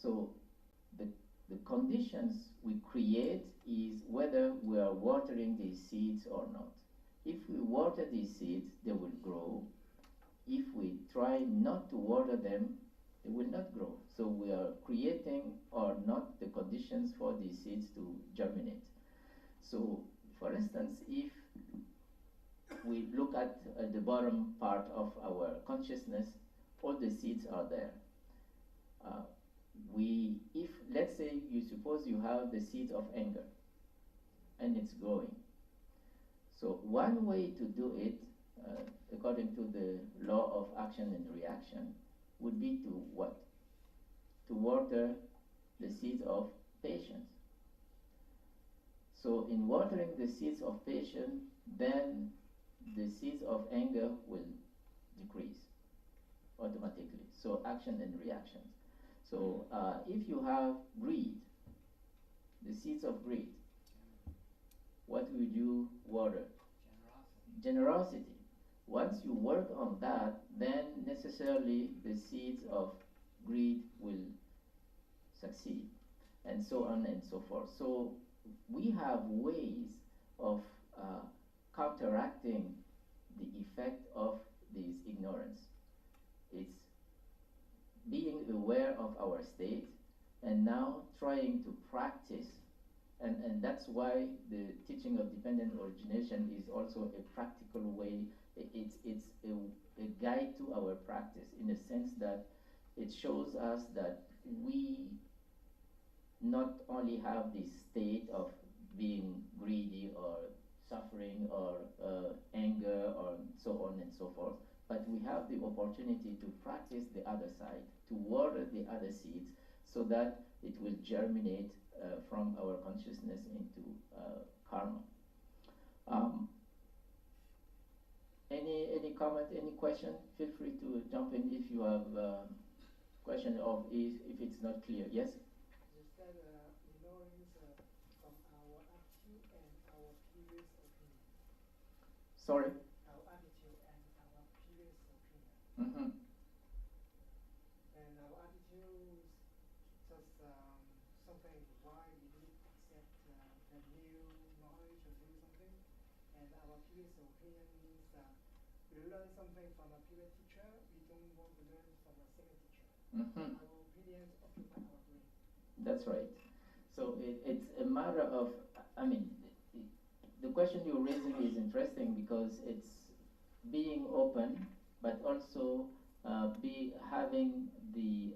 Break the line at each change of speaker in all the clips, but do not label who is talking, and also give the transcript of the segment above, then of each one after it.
So the, the conditions we create is whether we are watering these seeds or not. If we water these seeds, they will grow. If we try not to water them, they will not grow. So we are creating or not the conditions for these seeds to germinate. So for instance, if we look at the bottom part of our consciousness, all the seeds are there. If let's say you suppose you have the seed of anger and it's growing. So one way to do it, according to the law of action and reaction, would be to what? To water the seeds of patience. So in watering the seeds of patience, then the seeds of anger will decrease automatically. So action and reactions. So if you have greed, the seeds of greed, what would you water? Generosity. Once you work on that, then necessarily the seeds of greed will succeed, and so on and so forth. So we have ways of counteracting the effect of this ignorance. It's being aware of our state and now trying to practice, and that's why the teaching of dependent origination is also a practical way. It's a guide to our practice, in the sense that it shows us that we not only have this state of being greedy or suffering or anger or so on and so forth, but we have the opportunity to practice the other side, to water the other seeds, so that it will germinate from our consciousness into karma. Any comment, any question? Feel free to jump in if you have a question, or if it's not clear. Yes?
Just that ignorance from our attitude and our previous opinion.
Sorry?
Our attitude and our previous opinion.
Mm-hmm.
And our attitude just something why we didn't accept the new knowledge or do something. And our previous opinion means we learn something from a previous teacher, we don't want to learn from a second teacher.
Mm-hmm.
Our opinions occupy our brain.
That's right. So it's a matter of, I mean, the question you're raising is interesting, because it's being open, but also having the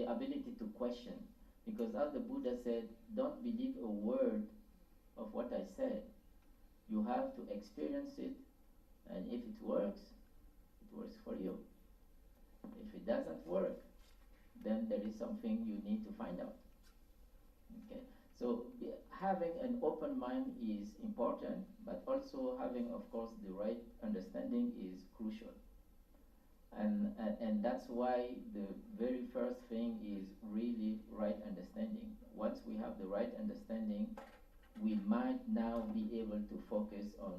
ability to question. Because as the Buddha said, don't believe a word of what I said. You have to experience it, and if it works for you. If it doesn't work, then there is something you need to find out. Okay, so having an open mind is important, but also having, of course, the right understanding is crucial. And that's why the very first thing is really right understanding. Once we have the right understanding, we might now be able to focus on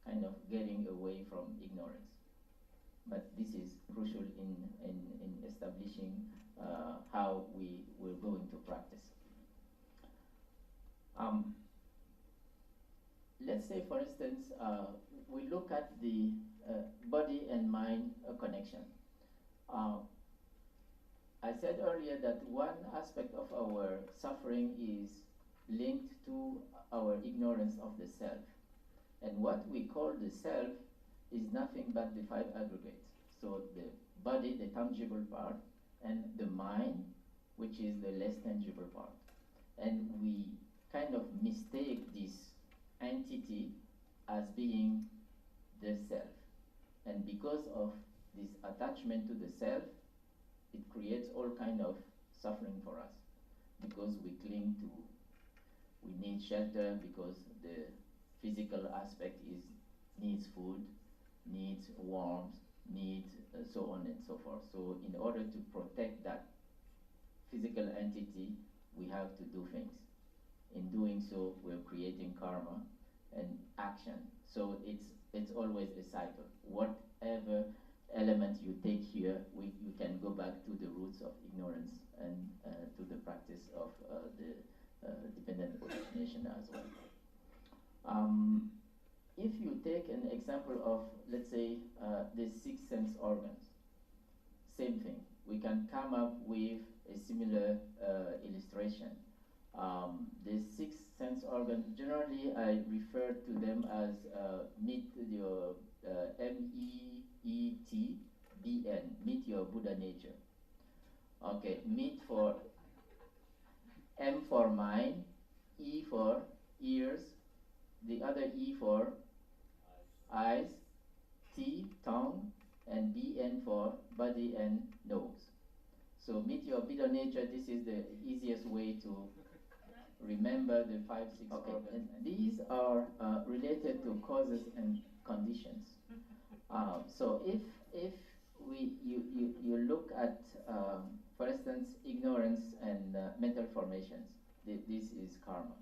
kind of getting away from ignorance. But this is crucial in establishing how we're going to practice. Let's say, for instance, we look at the body and mind connection. I said earlier that one aspect of our suffering is linked to our ignorance of the self. And what we call the self is nothing but the five aggregates. So the body, the tangible part, and the mind, which is the less tangible part. And we kind of mistake this entity as being the self. And because of this attachment to the self, it creates all kind of suffering for us, because we cling to, we need shelter, because the physical aspect needs food, needs warmth, needs so on and so forth. So in order to protect that physical entity, we have to do things. In doing so, we're creating karma and action. So it's always a cycle. Whatever element you take here, you can go back to the roots of ignorance and to the practice of the dependent origination as well. If you take an example of, let's say, the six sense organs, same thing. We can come up with a similar illustration. The six sense organs, generally I refer to them as meet your MEETBN, meet your Buddha nature. Okay, meet for M for mind, E for ears, the other E for eyes, T, tongue, and BN for body and nose. So meet your Buddha nature, this is the easiest way to remember the 5, 6 organs. And these are related to causes and conditions. So if you look at, for instance, ignorance and mental formations, this is karma.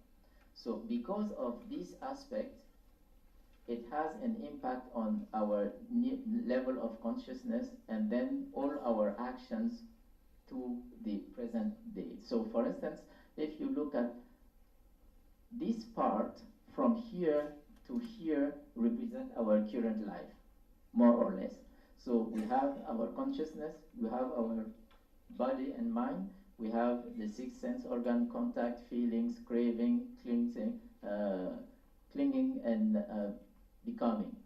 So because of this aspect, it has an impact on our level of consciousness and then all our actions to the present day. So for instance, if you look at this part from here to here represent our current life, more or less. So we have our consciousness, we have our body and mind, we have the six sense organ, contact, feelings, craving, clinging and becoming.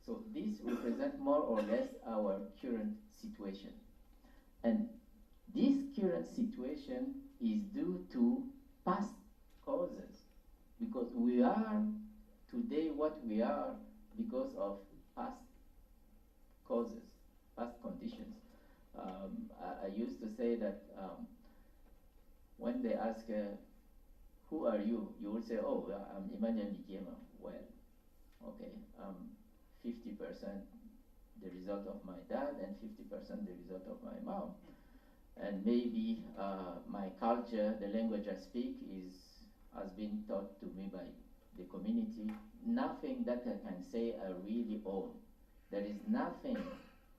So these represent more or less our current situation. And this current situation is due to past causes, because we are today what we are because of past causes, past conditions. I used to say that when they ask, who are you? You will say, oh, I'm Emmanuel Nikiema. Well, okay, 50% the result of my dad and 50% the result of my mom. And maybe my culture, the language I speak has been taught to me by the community. Nothing that I can say I really own. There is nothing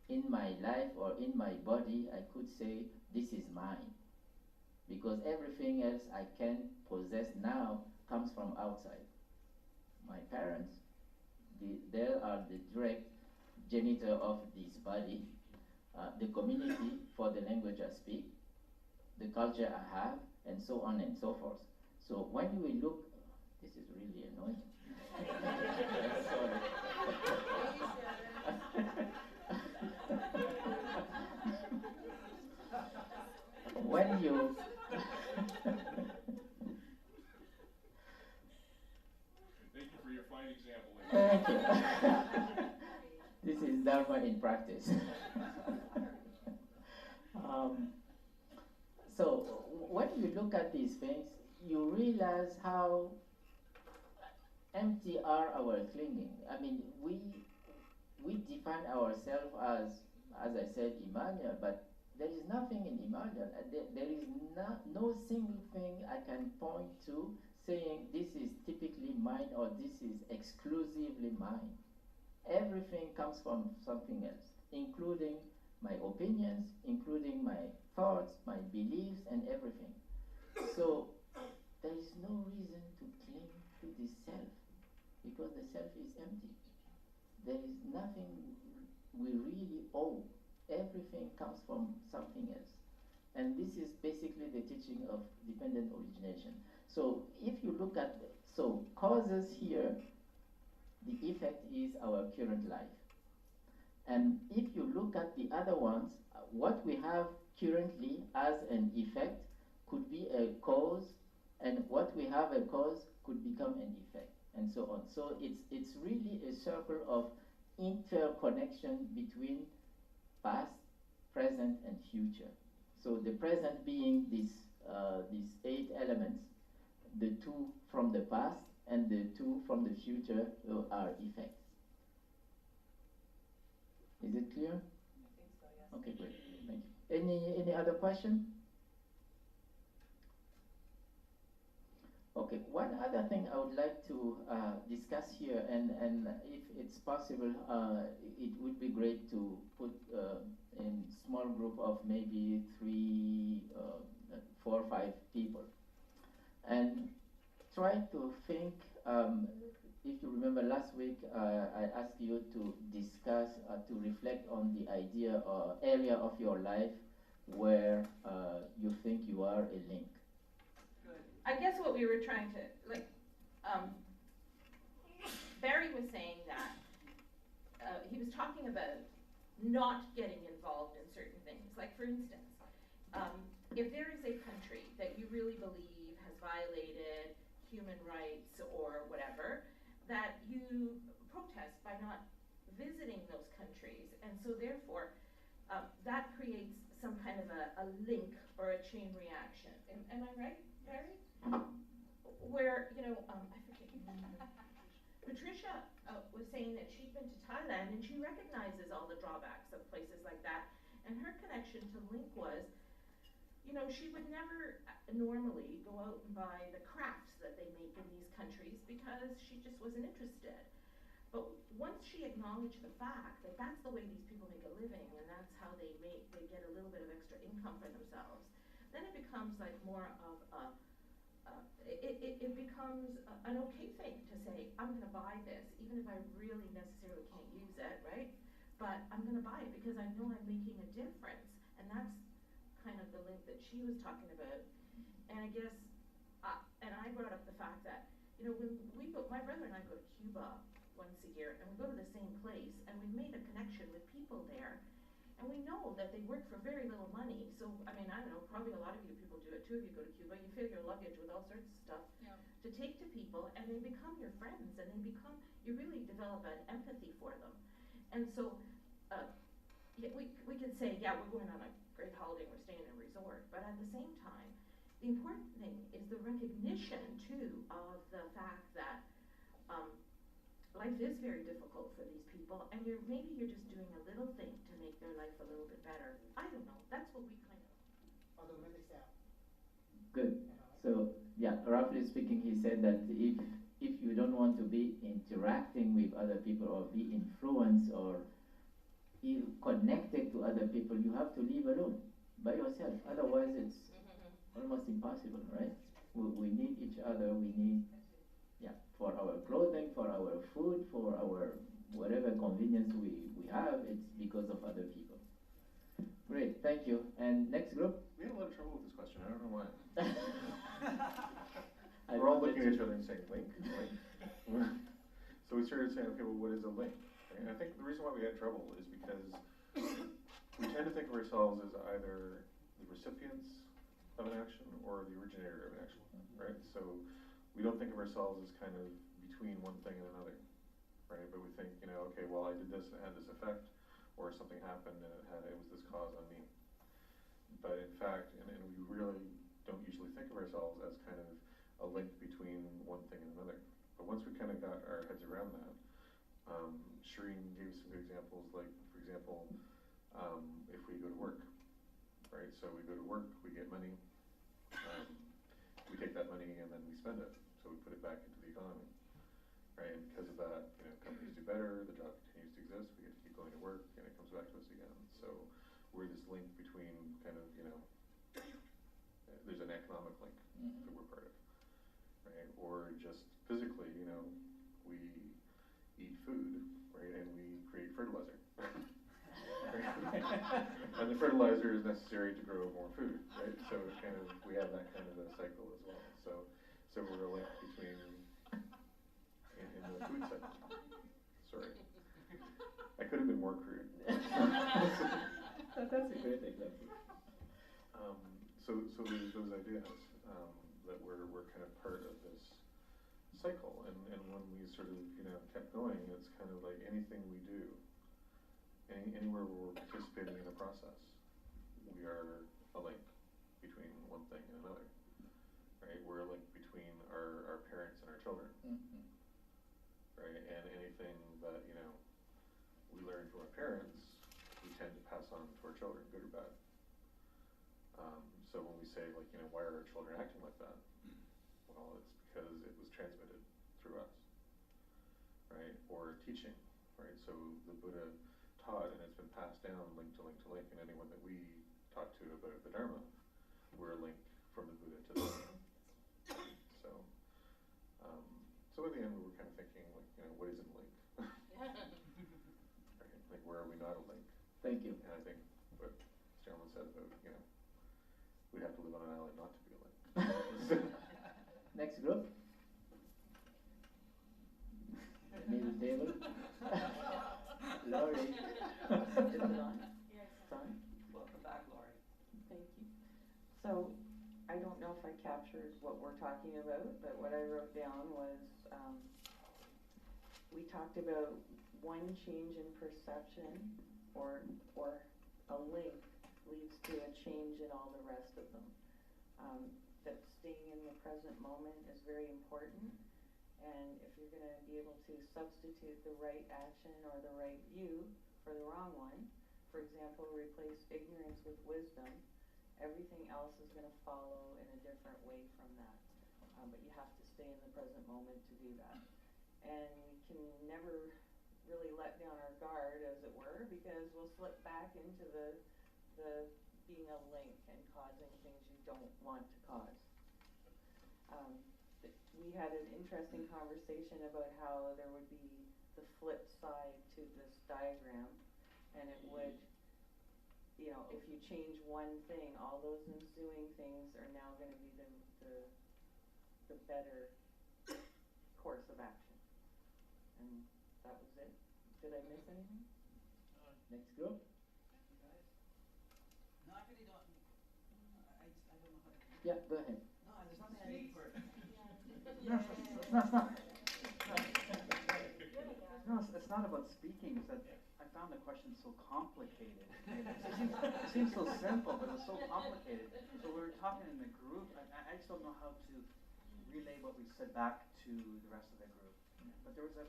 in my life or in my body I could say this is mine, because everything else I can possess now comes from outside. My parents, they are the direct genitor of this body, the community for the language I speak, the culture I have, and so on and so forth. So when we look, this is really annoying. Sorry. When you
Thank you for your fine example.
Thank you. This is Dharma in practice. So when you look at these things, you realize how empty are our clinging. I mean, we define ourselves as I said, Emmanuel, but there is nothing in Emmanuel. There is no single thing I can point to saying this is typically mine or this is exclusively mine. Everything comes from something else, including my opinions, including my thoughts, my beliefs, and everything. So there is no reason to cling to the self, because the self is empty. There is nothing we really owe. Everything comes from something else. And this is basically the teaching of dependent origination. So if you look at, so causes here, the effect is our current life. And if you look at the other ones, what we have currently as an effect could be a cause, and what we have a cause could become an effect, and so on. So it's really a circle of interconnection between past, present, and future. So the present being these 8 elements, the 2 from the past and the 2 from the future are effects. Is it clear?
I think so, yes.
Okay, great. Thank you. Any other question? Okay, one other thing I would like to discuss here, and if it's possible, it would be great to put in small group of maybe three, 4 or 5 people, and try to think. If you remember last week, I asked you to discuss, to reflect on the idea or area of your life where you think you are a link.
I guess what we were trying to, like, Barry was saying that he was talking about not getting involved in certain things. Like, for instance, if there is a country that you really believe has violated human rights or whatever, that you protest by not visiting those countries. And so therefore, that creates some kind of a link or a chain reaction. Am I right, Barry? Where, you know, I forget your name. Patricia was saying that she'd been to Thailand and she recognizes all the drawbacks of places like that. And her connection to Link was, you know, she would never normally go out and buy the crafts that they make in these countries because she just wasn't interested. But once she acknowledged the fact that that's the way these people make a living and that's how they get a little bit of extra income for themselves, then it becomes like more of a, it becomes an okay thing to say, I'm gonna buy this, even if I really necessarily can't use it, right? But I'm gonna buy it because I know I'm making a difference. And that's kind of the link that she was talking about. And I guess, and I brought up the fact that, you know, when we go, my brother and I go to Cuba once a year, and we go to the same place, and we've made a connection with people there. And we know that they work for very little money. So, I mean, I don't know, probably a lot of you people do it too if you go to Cuba. You fill your luggage with all sorts of stuff to take to people, and they become your friends, and you really develop an empathy for them. And so, yeah, we could say, yeah, we're going on a great holiday, we're staying in a resort, but at the same time, the important thing is the recognition too of the fact that life is very difficult for these people, and maybe you're just doing a little thing to make their life a little bit better. I don't know. That's what we kind of.
Automatic step.
Good. So yeah, roughly speaking, he said that if you don't want to be interacting with other people or be influenced or connected to other people, you have to live alone by yourself. Otherwise, it's almost impossible, right? We need each other. We need, yeah, for our clothing, for our food, for our whatever convenience we have. It's because of other people. Great, thank you. And next group.
We had a lot of trouble with this question. I don't know why.
We're
all looking at each other and saying link. So we started saying, okay, well, what is a link? And I think the reason why we had trouble is because we tend to think of ourselves as either the recipients of an action or the originator of an action, right? So we don't think of ourselves as kind of between one thing and another, right? But we think, you know, okay, well, I did this and it had this effect, or something happened and it was this cause on me. But in fact, and we really don't usually think of ourselves as kind of a link between one thing and another. But once we kind of got our heads around that, Shireen gave some good examples, like, for example, if we go to work, right? So we go to work, we get money, we take that money and then we spend it. So we put it back into the economy, right? And because of that, you know, companies do better, the job continues to exist, we get to keep going to work, and it comes back to us again. So we're this link between kind of, you know, there's an economic link that we're part of, right? Or just physically, you know, we eat food, right? And we create fertilizer. And the fertilizer is necessary to grow more food, right? So kind of, we have that kind of a cycle as well. So we're a link between, in the food cycle. Sorry. I could have been more crude.
That's a great example.
So there's those ideas that we're kind of part of this cycle, and when we sort of, you know, kept going, it's kind of like anything we do, anywhere where we're participating in a process, we are a link between one thing and another, right? We're a link between our parents and our children, right? And anything that, you know, we learn from our parents, we tend to pass on to our children, good or bad. So when we say, like, you know, why are our children acting like that? Well, it's because it was transmitted through us, right? Or teaching, right? So the Buddha taught, and it's been passed down link to link to link, and anyone that we talk to about the Dharma, we're a link from the Buddha to the Dharma. So, so in the end, we were kind of thinking, like, you know, what isn't link? Right? Like, where are we not a link?
Thank you.
And I think what this gentleman said about, you know, we'd have to live on an island not to be a link.
Next group. Middle table. Laurie.
Is it on?
It's on?
Welcome back, Laurie.
Thank you. So, I don't know if I captured what we're talking about, but what I wrote down was, we talked about one change in perception or a link leads to a change in all the rest of them. That staying in the present moment is very important, and if you're going to be able to substitute the right action or the right view for the wrong one, for example, replace ignorance with wisdom, everything else is going to follow in a different way from that. But you have to stay in the present moment to do that. And we can never really let down our guard, as it were, because we'll slip back into the being a link and causing things you don't want to cause. We had an interesting conversation about how there would be the flip side to this diagram, and it would, you know, if you change one thing, all those ensuing things are now going to be the better course of action. And that was it. Did I miss anything?
Next group.
No, I really don't. I don't know how to.
Yeah, go ahead.
No, there's nothing I need for it.
No, it's not about speaking. It's that I found the question so complicated. It seems so simple, but it's so complicated. So we were talking in the group. I just don't know how to relay what we said back to the rest of the group. But there was an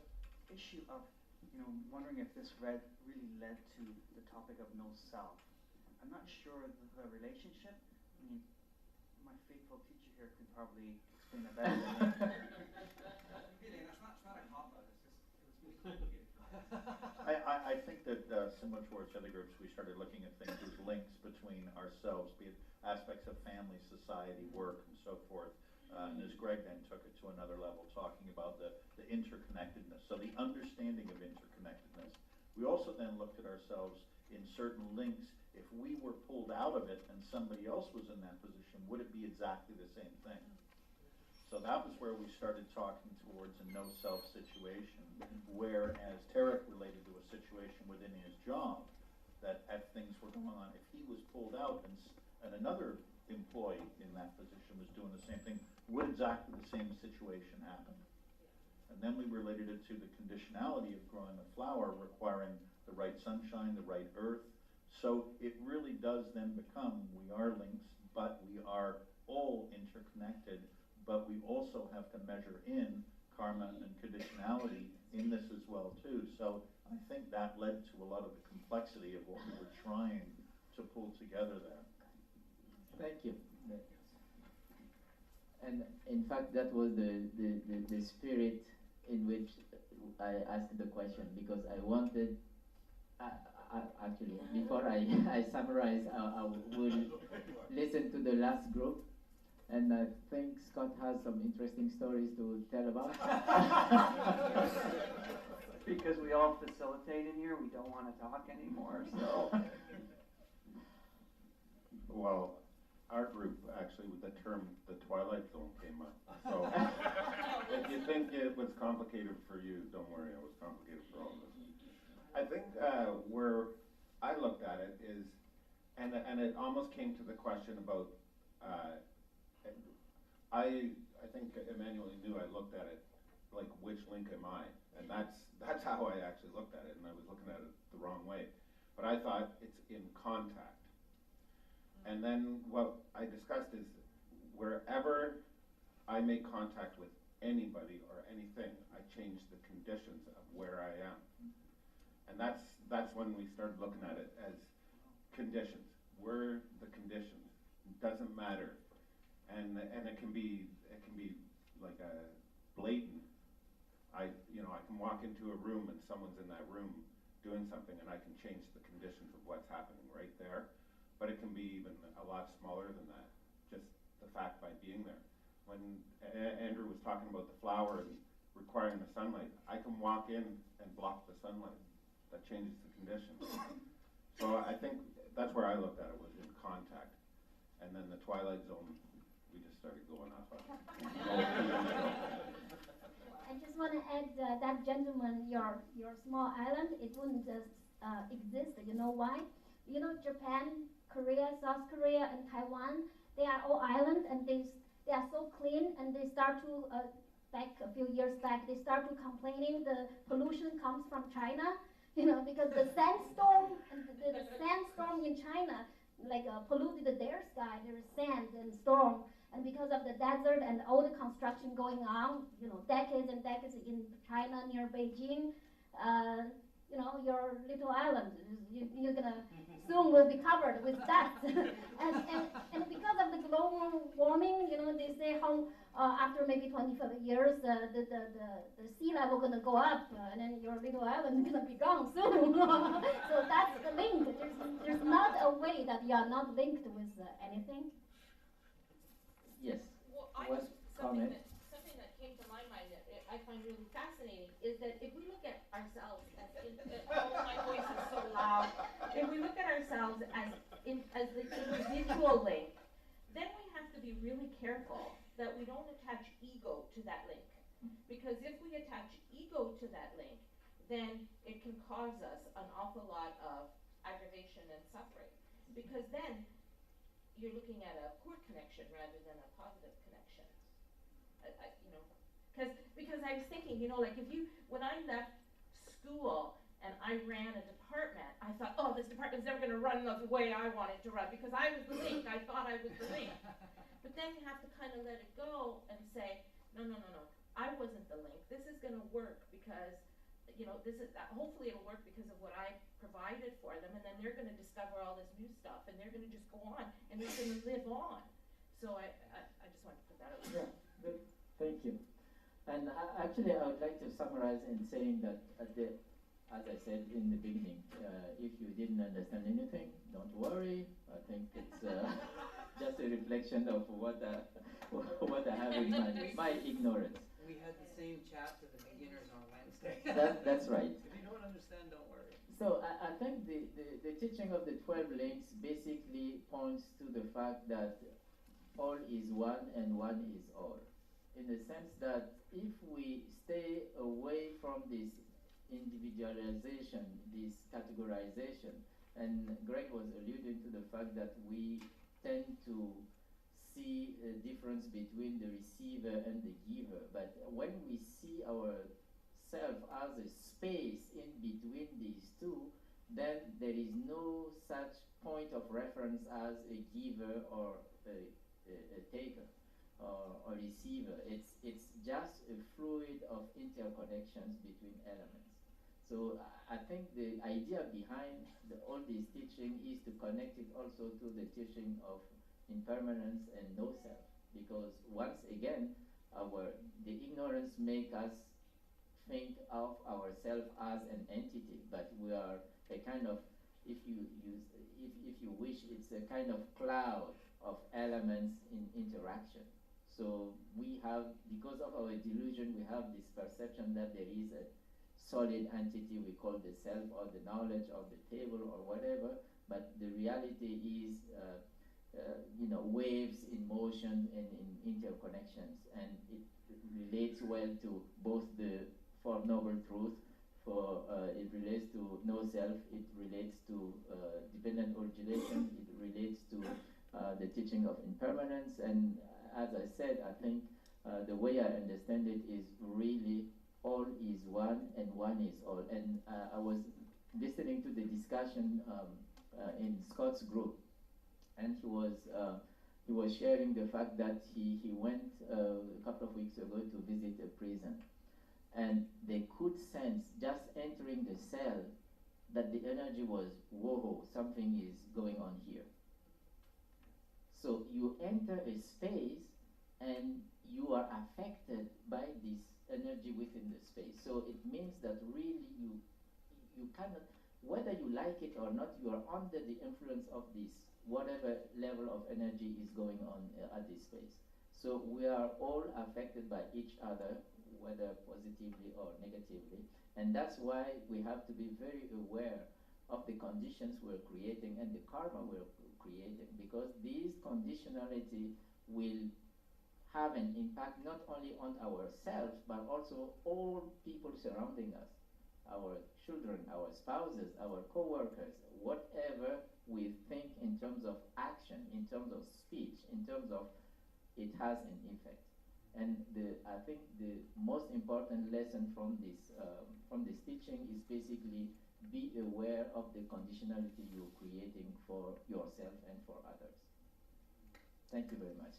issue of, you know, wondering if this really led to the topic of no self. I'm not sure the relationship. I mean, my faithful teacher here could probably explain it better than me.
Really, it's not a cop-out. It's just, it was really complicated for me.
I think that similar to our other groups, we started looking at things as links between ourselves, be it aspects of family, society, work, and so forth. And as Greg then took it to another level, talking about the interconnectedness, so the understanding of interconnectedness. We also then looked at ourselves in certain links. If we were pulled out of it and somebody else was in that position, would it be exactly the same thing? So that was where we started talking towards a no-self situation, whereas Tarek related to a situation within his job, that as things were going on, if he was pulled out and another employee in that position was doing the same thing, would exactly the same situation happen? And then we related it to the conditionality of growing a flower requiring the right sunshine, the right earth. So it really does then become, we are links, but we are all interconnected, but we also have to measure in karma and conditionality in this as well too. So I think that led to a lot of the complexity of what we were trying to pull together there.
Thank you. And in fact, that was the spirit in which I asked the question, because I wanted, actually, before I summarize, I will listen to the last group, and I think Scott has some interesting stories to tell about.
Because we all facilitate in here, we don't want to talk anymore, so.
Well, our group, actually, with the term the Twilight Zone came up. So if you think it was complicated for you, don't worry, it was complicated for all of us. I think where I looked at it is, and it almost came to the question about, I think Emmanuel knew I looked at it like, which link am I? And that's how I actually looked at it, and I was looking at it the wrong way. But I thought it's in contact. And then what I discussed is wherever I make contact with anybody or anything, I change the conditions of where I am. And that's when we started looking at it as conditions. We're the conditions. It doesn't matter. And it can be
like a blatant, I can walk into a room and someone's in that room doing something and I can change the conditions of what's happening right there. But it can be even a lot smaller than that, just the fact by being there. When Andrew was talking about the flower and requiring the sunlight, I can walk in and block the sunlight. That changes the conditions. So I think that's where I looked at it, was in contact. And then the twilight zone, we just started going off on.
I just want to add that gentleman, your small island, it wouldn't exist. You know why? You know, Japan, Korea, South Korea, and Taiwan, they are all islands, and they are so clean, and they start to back a few years back, they start to complaining the pollution comes from China. You know, because the sandstorm and the sandstorm in China polluted their sky. There is sand and storm, and because of the desert and all the construction going on, you know, decades and decades in China near Beijing, you know, your little island, you're gonna soon will be covered with dust. and because of the global warming, you know, they say how after maybe 25 years, the sea level gonna go up, and then your little island is gonna be gone soon. So that's the link. There's not a way that you are not linked with anything.
Yes.
Well,
What
something
comment?
that came to my mind that I find really fascinating is that if we look at ourselves as oh, my voice is so loud. If we look at ourselves as the individual link, then we have to be really careful that we don't attach ego to that link. Because if we attach ego to that link, then it can cause us an awful lot of aggravation and suffering. Because then you're looking at a poor connection rather than a positive connection. You know, because I was thinking, you know, like when I left school and I ran a department, I thought, oh, this department's never going to run the way I want it to run because I was the link. I thought I was the link. But then you have to kind of let it go and say, no. I wasn't the link. This is going to work because, you know, hopefully it'll work because of what I provided for them, and then they're going to discover all this new stuff, and they're going to just go on, and they're going to live on. So I just wanted to put that out there.
Yeah, good. Thank you. And actually, I would like to summarize in saying that as I said in the beginning, if you didn't understand anything, don't worry. I think it's just a reflection of what I have in my ignorance.
We had the same chat for the beginners on Wednesday.
That's right.
If you don't understand, don't worry.
So I think the teaching of the 12 links basically points to the fact that all is one and one is all. In the sense that if we stay away from this individualization, this categorization, and Greg was alluding to the fact that we tend to see a difference between the receiver and the giver, but when we see ourselves as a space in between these two, then there is no such point of reference as a giver or a taker or receiver. It's just a fluid of interconnections between elements. So I think the idea behind all this teaching is to connect it also to the teaching of impermanence and no self, because once again the ignorance make us think of ourselves as an entity, but we are a kind of, if you wish, it's a kind of cloud of elements in interaction. So we have, because of our delusion, we have this perception that there is a solid entity we call the self or the knowledge of the table or whatever, but the reality is waves in motion and in interconnections, and it relates well to both the Four Noble Truths. It relates to no self, it relates to dependent origination, it relates to the teaching of impermanence, and as I said, I think the way I understand it is really all is one and one is all. And I was listening to the discussion in Scott's group, and he was sharing the fact that he went a couple of weeks ago to visit a prison, and they could sense just entering the cell that the energy was, whoa, something is going on here. So you enter a space and you are affected by this energy within the space. So it means that really you cannot, whether you like it or not, you are under the influence of this, whatever level of energy is going on at this space. So we are all affected by each other, whether positively or negatively, and that's why we have to be very aware of the conditions we're creating and the karma we're creating, because these conditionality will have an impact not only on ourselves, but also all people surrounding us, our children, our spouses, our co-workers, whatever we think in terms of action, in terms of speech, in terms of, it has an effect. And I think the most important lesson from this teaching is basically be aware of the conditionality you're creating for yourself and for others. Thank you very much.